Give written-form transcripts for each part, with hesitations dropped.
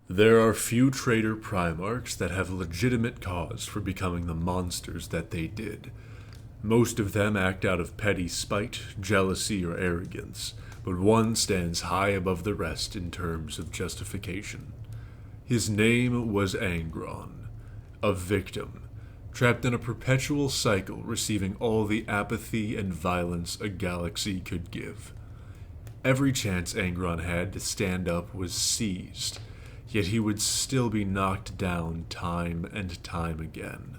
There are few trader Primarchs that have legitimate cause for becoming the monsters that they did. Most of them act out of petty spite, jealousy, or arrogance, but one stands high above the rest in terms of justification. His name was Angron, a victim, trapped in a perpetual cycle receiving all the apathy and violence a galaxy could give. Every chance Angron had to stand up was seized, yet he would still be knocked down time and time again.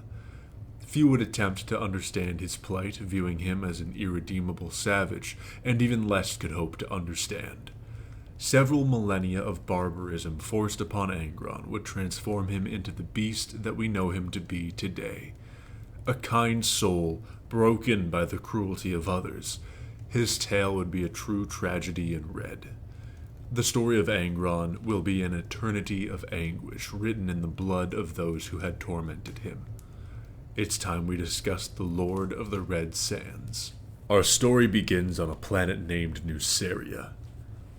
Few would attempt to understand his plight, viewing him as an irredeemable savage, and even less could hope to understand. Several millennia of barbarism forced upon Angron would transform him into the beast that we know him to be today. A kind soul, broken by the cruelty of others, his tale would be a true tragedy in red. The story of Angron will be an eternity of anguish written in the blood of those who had tormented him. It's time we discuss the Lord of the Red Sands. Our story begins on a planet named Nuceria.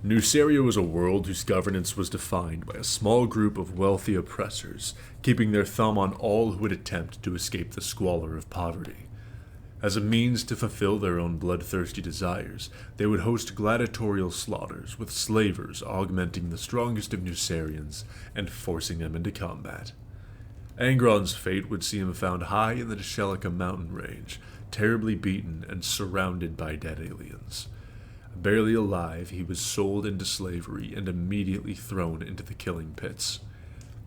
Nuceria was a world whose governance was defined by a small group of wealthy oppressors, keeping their thumb on all who would attempt to escape the squalor of poverty. As a means to fulfill their own bloodthirsty desires, they would host gladiatorial slaughters, with slavers augmenting the strongest of Nucerians and forcing them into combat. Angron's fate would see him found high in the Deshelica mountain range, terribly beaten and surrounded by dead aliens. Barely alive, he was sold into slavery and immediately thrown into the killing pits.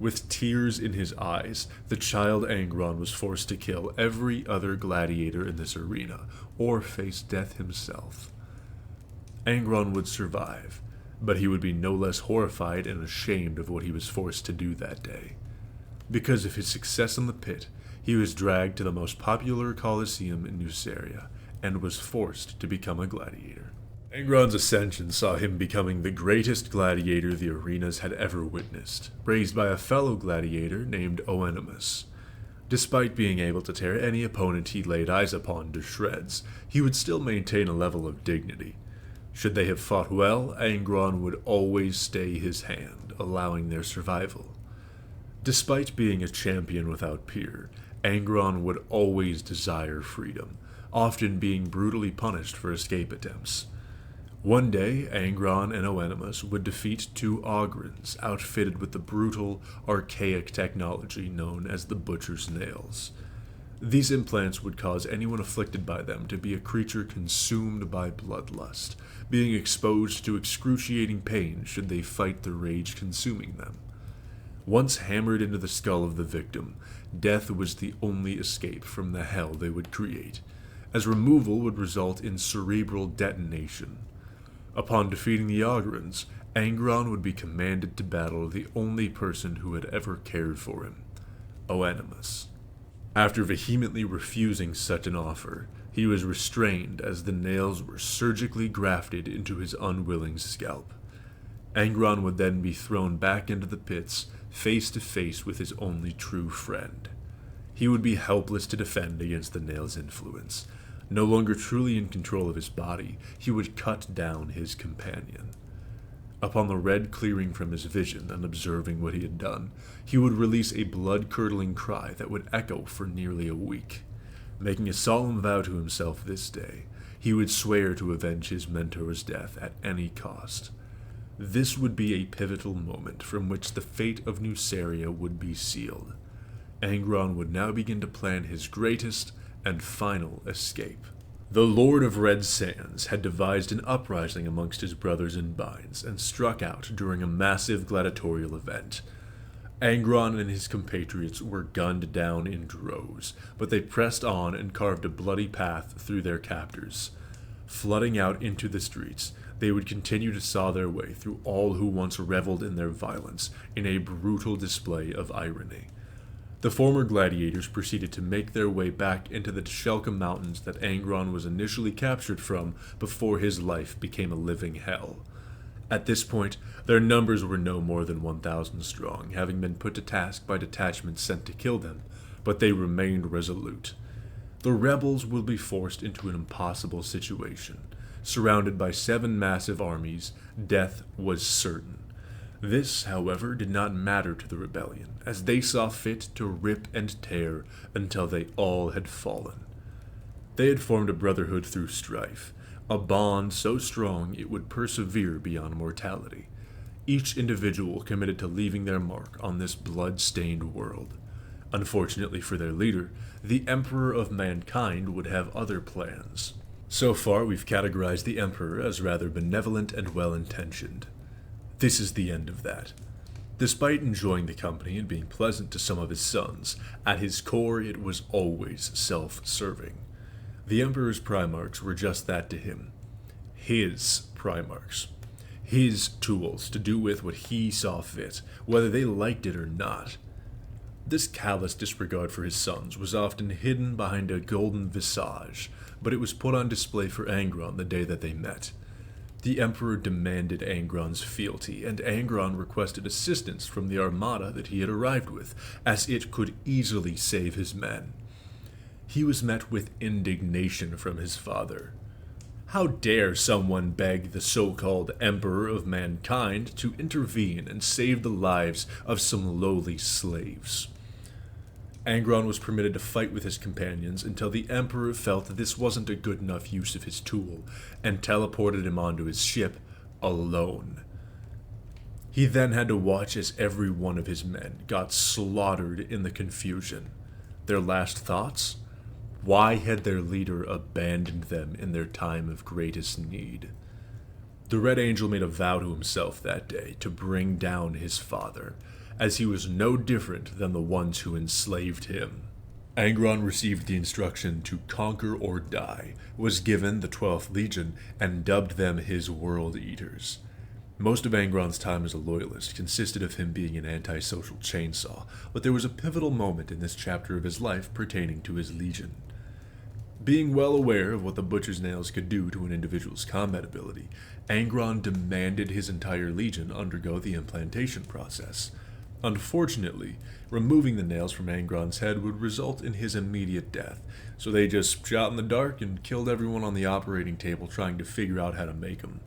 With tears in his eyes, the child Angron was forced to kill every other gladiator in this arena, or face death himself. Angron would survive, but he would be no less horrified and ashamed of what he was forced to do that day. Because of his success in the pit, he was dragged to the most popular coliseum in Nuceria, and was forced to become a gladiator. Angron's ascension saw him becoming the greatest gladiator the arenas had ever witnessed, raised by a fellow gladiator named Oenimus. Despite being able to tear any opponent he laid eyes upon to shreds, he would still maintain a level of dignity. Should they have fought well, Angron would always stay his hand, allowing their survival. Despite being a champion without peer, Angron would always desire freedom, often being brutally punished for escape attempts. One day, Angron and Oenimus would defeat two Ogrons outfitted with the brutal, archaic technology known as the Butcher's Nails. These implants would cause anyone afflicted by them to be a creature consumed by bloodlust, being exposed to excruciating pain should they fight the rage consuming them. Once hammered into the skull of the victim, death was the only escape from the hell they would create, as removal would result in cerebral detonation. Upon defeating the Ogrons, Angron would be commanded to battle the only person who had ever cared for him, Oenimus. After vehemently refusing such an offer, he was restrained as the nails were surgically grafted into his unwilling scalp. Angron would then be thrown back into the pits, face to face with his only true friend. He would be helpless to defend against the nail's influence. No longer truly in control of his body, he would cut down his companion. Upon the red clearing from his vision and observing what he had done, he would release a blood-curdling cry that would echo for nearly a week. Making a solemn vow to himself this day, he would swear to avenge his mentor's death at any cost. This would be a pivotal moment from which the fate of Nuceria would be sealed. Angron would now begin to plan his greatest and final escape. The Lord of Red Sands had devised an uprising amongst his brothers in binds and struck out during a massive gladiatorial event. Angron and his compatriots were gunned down in droves, but they pressed on and carved a bloody path through their captors. Flooding out into the streets, they would continue to saw their way through all who once reveled in their violence in a brutal display of irony. The former gladiators proceeded to make their way back into the Deshelica mountains that Angron was initially captured from before his life became a living hell. At this point, their numbers were no more than 1,000 strong, having been put to task by detachments sent to kill them, but they remained resolute. The rebels will be forced into an impossible situation. Surrounded by 7 massive armies, death was certain. This, however, did not matter to the rebellion, as they saw fit to rip and tear until they all had fallen. They had formed a brotherhood through strife, a bond so strong it would persevere beyond mortality, each individual committed to leaving their mark on this blood-stained world. Unfortunately for their leader, the Emperor of Mankind would have other plans. So far, we've categorized the Emperor as rather benevolent and well-intentioned. This is the end of that. Despite enjoying the company and being pleasant to some of his sons, at his core it was always self-serving. The Emperor's Primarchs were just that to him. His Primarchs. His tools to do with what he saw fit, whether they liked it or not. This callous disregard for his sons was often hidden behind a golden visage, but it was put on display for Angron the day that they met. The Emperor demanded Angron's fealty, and Angron requested assistance from the armada that he had arrived with, as it could easily save his men. He was met with indignation from his father. How dare someone beg the so-called Emperor of Mankind to intervene and save the lives of some lowly slaves? Angron was permitted to fight with his companions until the Emperor felt that this wasn't a good enough use of his tool, and teleported him onto his ship alone. He then had to watch as every one of his men got slaughtered in the confusion. Their last thoughts? Why had their leader abandoned them in their time of greatest need? The Red Angel made a vow to himself that day to bring down his father, as he was no different than the ones who enslaved him. Angron received the instruction to conquer or die, was given the 12th Legion, and dubbed them his World Eaters. Most of Angron's time as a loyalist consisted of him being an antisocial chainsaw, but there was a pivotal moment in this chapter of his life pertaining to his Legion. Being well aware of what the Butcher's Nails could do to an individual's combat ability, Angron demanded his entire Legion undergo the implantation process. Unfortunately, removing the nails from Angron's head would result in his immediate death, so they just shot in the dark and killed everyone on the operating table trying to figure out how to make them.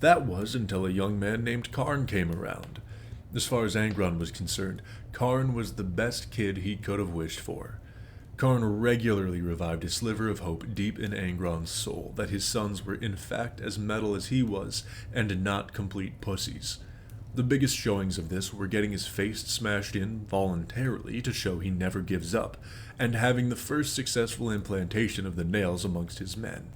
That was until a young man named Karn came around. As far as Angron was concerned, Karn was the best kid he could have wished for. Karn regularly revived a sliver of hope deep in Angron's soul that his sons were in fact as metal as he was, and not complete pussies. The biggest showings of this were getting his face smashed in voluntarily to show he never gives up, and having the first successful implantation of the nails amongst his men.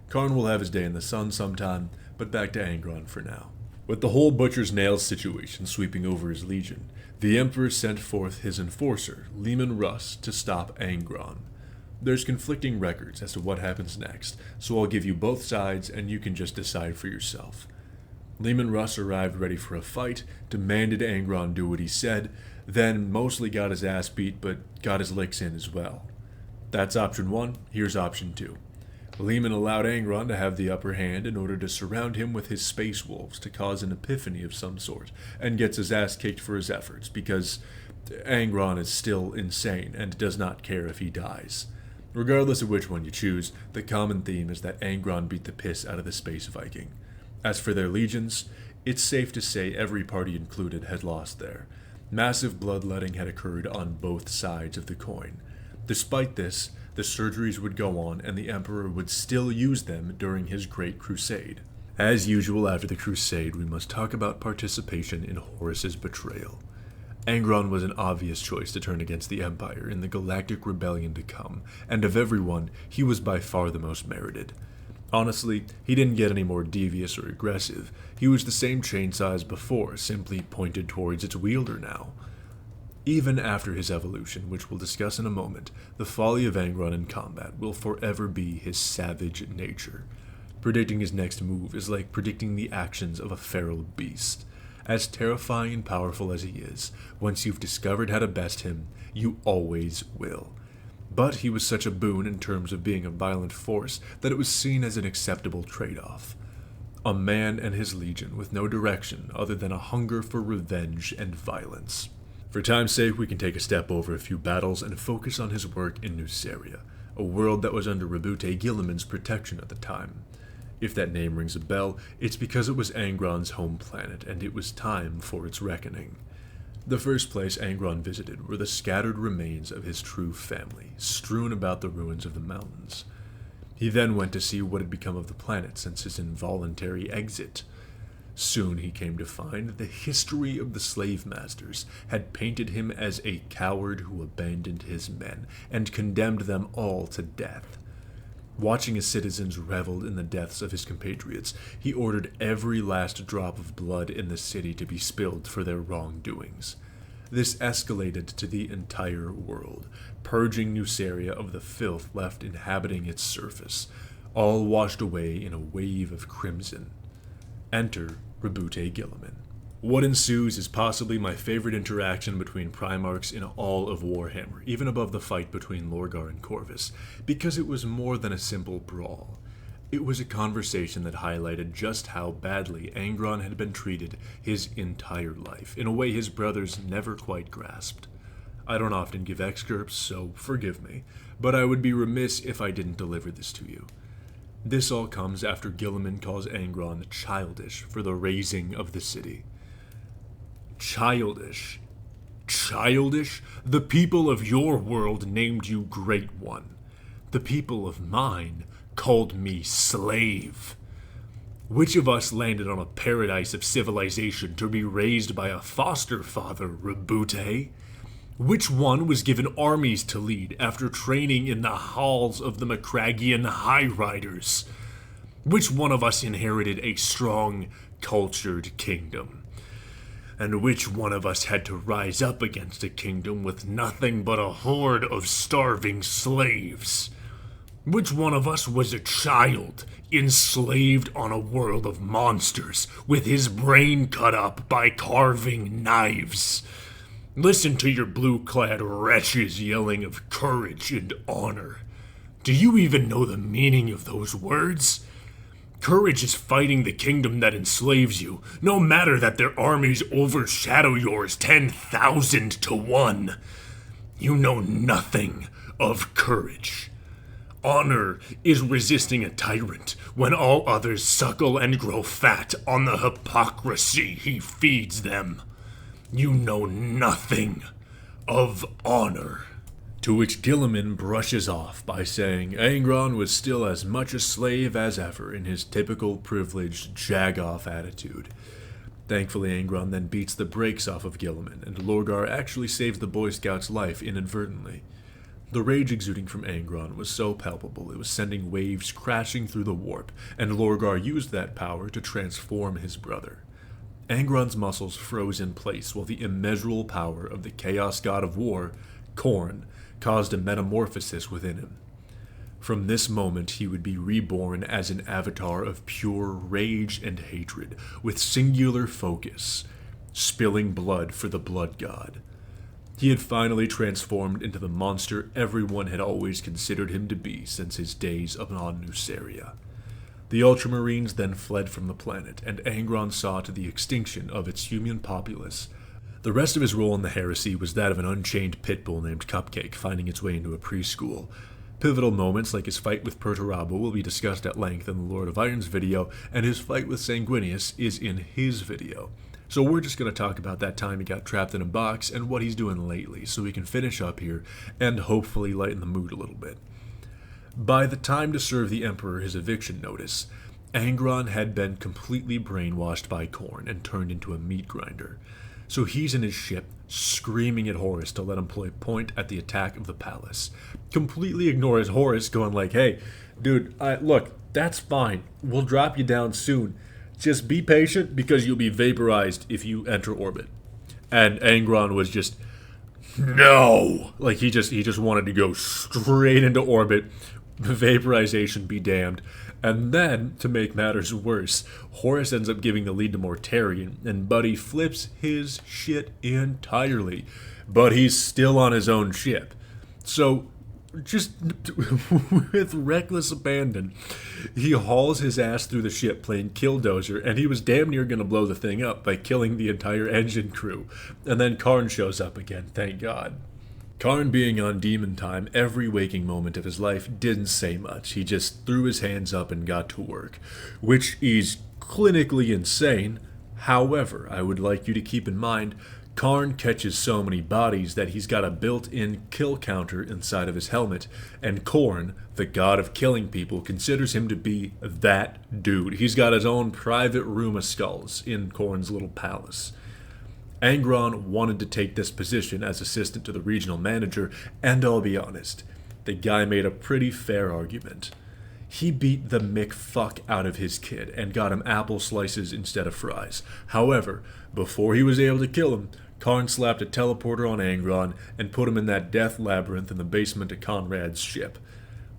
Karn will have his day in the sun sometime, but back to Angron for now. With the whole Butcher's Nails situation sweeping over his legion, the Emperor sent forth his enforcer, Leman Russ, to stop Angron. There's conflicting records as to what happens next, so I'll give you both sides and you can just decide for yourself. Leman Russ arrived ready for a fight, demanded Angron do what he said, then mostly got his ass beat but got his licks in as well. That's option 1, here's option 2. Leman allowed Angron to have the upper hand in order to surround him with his space wolves to cause an epiphany of some sort, and gets his ass kicked for his efforts, because Angron is still insane and does not care if he dies. Regardless of which one you choose, the common theme is that Angron beat the piss out of the Space Viking. As for their legions, it's safe to say every party included had lost there. Massive bloodletting had occurred on both sides of the coin. Despite this, the surgeries would go on and the Emperor would still use them during his Great Crusade. As usual after the Crusade, we must talk about participation in Horus's betrayal. Angron was an obvious choice to turn against the Empire in the galactic rebellion to come, and of everyone, he was by far the most merited. Honestly, he didn't get any more devious or aggressive. He was the same chainsaw as before, simply pointed towards its wielder now. Even after his evolution, which we'll discuss in a moment, the folly of Angron in combat will forever be his savage nature. Predicting his next move is like predicting the actions of a feral beast. As terrifying and powerful as he is, once you've discovered how to best him, you always will. But he was such a boon in terms of being a violent force that it was seen as an acceptable trade-off. A man and his legion with no direction other than a hunger for revenge and violence. For time's sake, we can take a step over a few battles and focus on his work in Nuceria, a world that was under Rabute Guilliman's protection at the time. If that name rings a bell, it's because it was Angron's home planet, and it was time for its reckoning. The first place Angron visited were the scattered remains of his true family, strewn about the ruins of the mountains. He then went to see what had become of the planet since his involuntary exit. Soon he came to find the history of the slave masters had painted him as a coward who abandoned his men and condemned them all to death. Watching his citizens reveled in the deaths of his compatriots, he ordered every last drop of blood in the city to be spilled for their wrongdoings. This escalated to the entire world, purging Nuceria of the filth left inhabiting its surface, all washed away in a wave of crimson. Enter Rebute Guilliman. What ensues is possibly my favorite interaction between Primarchs in all of Warhammer, even above the fight between Lorgar and Corvus, because it was more than a simple brawl. It was a conversation that highlighted just how badly Angron had been treated his entire life, in a way his brothers never quite grasped. I don't often give excerpts, so forgive me, but I would be remiss if I didn't deliver this to you. This all comes after Guilliman calls Angron childish for the razing of the city. Childish? Childish? The people of your world named you Great One. The people of mine called me slave. Which of us landed on a paradise of civilization to be raised by a foster father, Rebute? Which one was given armies to lead after training in the halls of the Macragian High Riders? Which one of us inherited a strong, cultured kingdom? And which one of us had to rise up against a kingdom with nothing but a horde of starving slaves? Which one of us was a child, enslaved on a world of monsters, with his brain cut up by carving knives? Listen to your blue-clad wretches yelling of courage and honor. Do you even know the meaning of those words? Courage is fighting the kingdom that enslaves you, no matter that their armies overshadow yours 10,000 to 1. You know nothing of courage. Honor is resisting a tyrant when all others suckle and grow fat on the hypocrisy he feeds them. You know nothing of honor. To which Guilliman brushes off by saying Angron was still as much a slave as ever in his typical privileged jag-off attitude. Thankfully, Angron then beats the brakes off of Guilliman, and Lorgar actually saves the Boy Scout's life inadvertently. The rage exuding from Angron was so palpable it was sending waves crashing through the warp, and Lorgar used that power to transform his brother. Angron's muscles froze in place while the immeasurable power of the Chaos God of War, Khorne, caused a metamorphosis within him. From this moment he would be reborn as an avatar of pure rage and hatred, with singular focus, spilling blood for the Blood God. He had finally transformed into the monster everyone had always considered him to be since his days upon Nuceria. The Ultramarines then fled from the planet, and Angron saw to the extinction of its human populace. The rest of his role in the Heresy was that of an unchained pit bull named Cupcake finding its way into a preschool. Pivotal moments like his fight with Perturabo will be discussed at length in the Lord of Iron's video, and his fight with Sanguinius is in his video. So we're just going to talk about that time he got trapped in a box and what he's doing lately, so we can finish up here and hopefully lighten the mood a little bit. By the time to serve the Emperor his eviction notice, Angron had been completely brainwashed by Khorne and turned into a meat grinder. So he's in his ship, screaming at Horus to let him play point at the attack of the palace. Completely ignores Horus, going like, hey, dude, look, that's fine. We'll drop you down soon. Just be patient because you'll be vaporized if you enter orbit. And Angron was just, no! Like, he just wanted to go straight into orbit. Vaporization be damned. And then, to make matters worse, Horus ends up giving the lead to Mortarion, and Buddy flips his shit entirely. But he's still on his own ship. So, just with reckless abandon, he hauls his ass through the ship playing Killdozer, and he was damn near going to blow the thing up by killing the entire engine crew. And then Karn shows up again, thank God. Karn being on demon time every waking moment of his life didn't say much. He just threw his hands up and got to work, which is clinically insane. However, I would like you to keep in mind, Karn catches so many bodies that he's got a built-in kill counter inside of his helmet, and Khorne, the god of killing people, considers him to be that dude. He's got his own private room of skulls in Khorne's little palace. Angron wanted to take this position as assistant to the regional manager, and I'll be honest, the guy made a pretty fair argument. He beat the Mick-fuck out of his kid and got him apple slices instead of fries. However, before he was able to kill him, Karn slapped a teleporter on Angron and put him in that death labyrinth in the basement of Conrad's ship.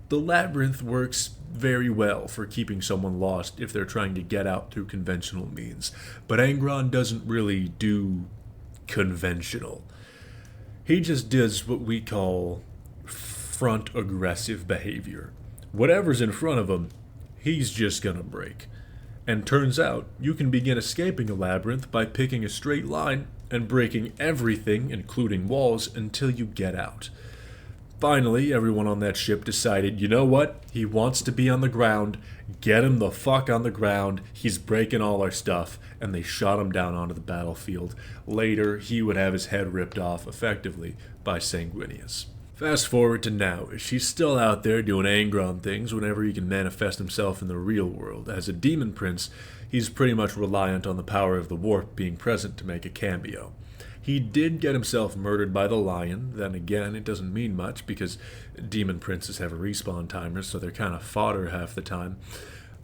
The labyrinth works very well for keeping someone lost if they're trying to get out through conventional means, but Angron doesn't really do conventional. He just does what we call front aggressive behavior. Whatever's in front of him, he's just gonna break. And turns out, you can begin escaping a labyrinth by picking a straight line and breaking everything, including walls, until you get out. Finally, everyone on that ship decided, you know what? He wants to be on the ground. Get him the fuck on the ground. He's breaking all our stuff. And they shot him down onto the battlefield. Later, he would have his head ripped off, effectively, by Sanguinius. Fast forward to now. She's still out there doing Angron things whenever he can manifest himself in the real world. As a demon prince, he's pretty much reliant on the power of the warp being present to make a cameo. He did get himself murdered by the lion. Then again, it doesn't mean much because demon princes have respawn timers, so they're kind of fodder half the time.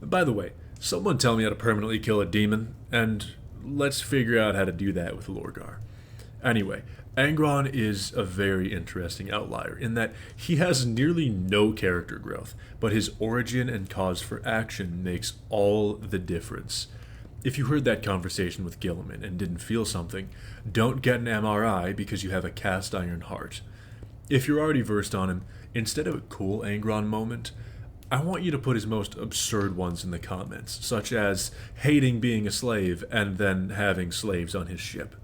By the way, someone tell me how to permanently kill a demon, and let's figure out how to do that with Lorgar. Anyway, Angron is a very interesting outlier in that he has nearly no character growth, but his origin and cause for action makes all the difference. If you heard that conversation with Guilliman and didn't feel something, don't get an MRI because you have a cast iron heart. If you're already versed on him, instead of a cool Angron moment, I want you to put his most absurd ones in the comments, such as hating being a slave and then having slaves on his ship.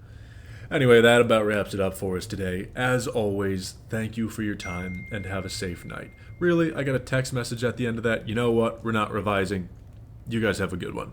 Anyway, that about wraps it up for us today. As always, thank you for your time and have a safe night. Really, I got a text message at the end of that. You know what? We're not revising. You guys have a good one.